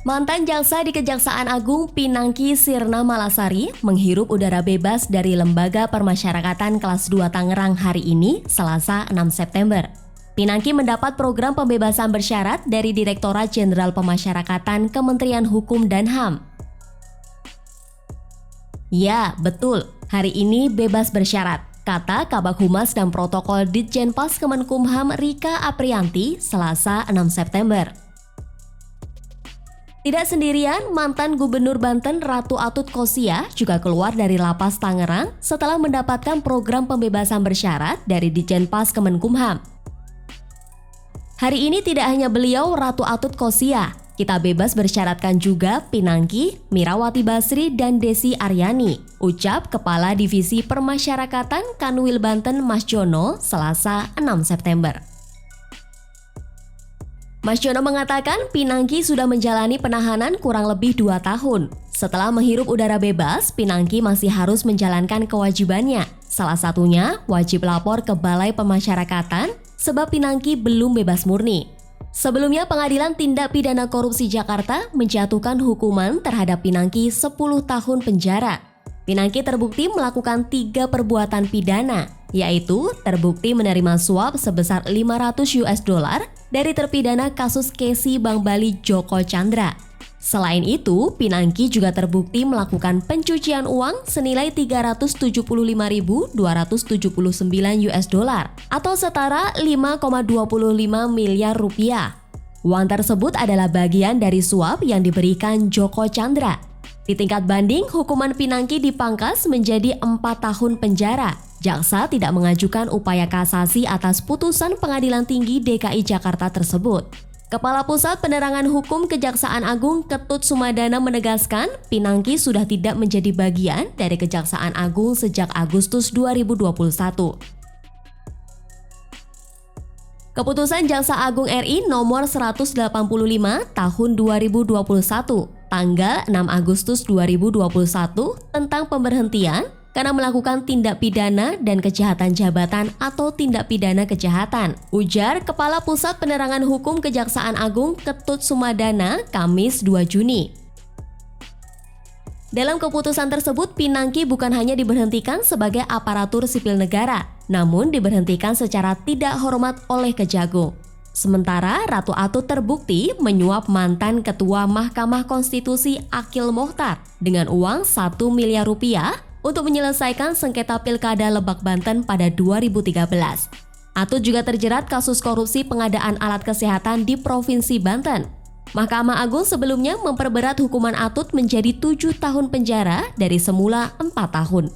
Mantan jaksa di Kejaksaan Agung Pinangki Sirna Malasari menghirup udara bebas dari Lembaga Permasyarakatan Kelas 2 Tangerang hari ini, Selasa 6 September. Pinangki mendapat program pembebasan bersyarat dari Direktorat Jenderal Pemasyarakatan Kementerian Hukum dan HAM. Ya, betul, hari ini bebas bersyarat, kata Kabag Humas dan Protokol Ditjenpas Kemenkumham Rika Aprianti, Selasa 6 September. Tidak sendirian, mantan Gubernur Banten Ratu Atut Khosia juga keluar dari lapas Tangerang setelah mendapatkan program pembebasan bersyarat dari Ditjenpas Kemenkumham. Hari ini tidak hanya beliau Ratu Atut Khosia, kita bebas bersyaratkan juga Pinangki, Mirawati Basri, dan Desi Aryani, ucap Kepala Divisi Permasyarakatan Kanwil Banten Mas Jono, Selasa 6 September. Mas Jono mengatakan Pinangki sudah menjalani penahanan kurang lebih 2 tahun. Setelah menghirup udara bebas, Pinangki masih harus menjalankan kewajibannya. Salah satunya wajib lapor ke Balai Pemasyarakatan sebab Pinangki belum bebas murni. Sebelumnya Pengadilan Tindak Pidana Korupsi Jakarta menjatuhkan hukuman terhadap Pinangki 10 tahun penjara. Pinangki terbukti melakukan 3 perbuatan pidana, yaitu terbukti menerima suap sebesar $500 dari terpidana kasus Kesi Bank Bali Joko Chandra. Selain itu, Pinangki juga terbukti melakukan pencucian uang senilai $375.279 atau setara 5,25 miliar rupiah. Uang tersebut adalah bagian dari suap yang diberikan Joko Chandra. Di tingkat banding, hukuman Pinangki dipangkas menjadi 4 tahun penjara. Jaksa tidak mengajukan upaya kasasi atas putusan Pengadilan Tinggi DKI Jakarta tersebut. Kepala Pusat Penerangan Hukum Kejaksaan Agung Ketut Sumadana menegaskan Pinangki sudah tidak menjadi bagian dari Kejaksaan Agung sejak Agustus 2021. Keputusan Jaksa Agung RI nomor 185 tahun 2021 tanggal 6 Agustus 2021 tentang pemberhentian karena melakukan tindak pidana dan kejahatan jabatan atau tindak pidana kejahatan, ujar Kepala Pusat Penerangan Hukum Kejaksaan Agung Ketut Sumadana Kamis 2 Juni. Dalam keputusan tersebut, Pinangki bukan hanya diberhentikan sebagai aparatur sipil negara, namun diberhentikan secara tidak hormat oleh Kejagung. Sementara Ratu Atut terbukti menyuap mantan Ketua Mahkamah Konstitusi Akil Mokhtar dengan uang 1 miliar rupiah untuk menyelesaikan sengketa Pilkada Lebak Banten pada 2013. Atut juga terjerat kasus korupsi pengadaan alat kesehatan di Provinsi Banten. Mahkamah Agung sebelumnya memperberat hukuman Atut menjadi 7 tahun penjara dari semula 4 tahun.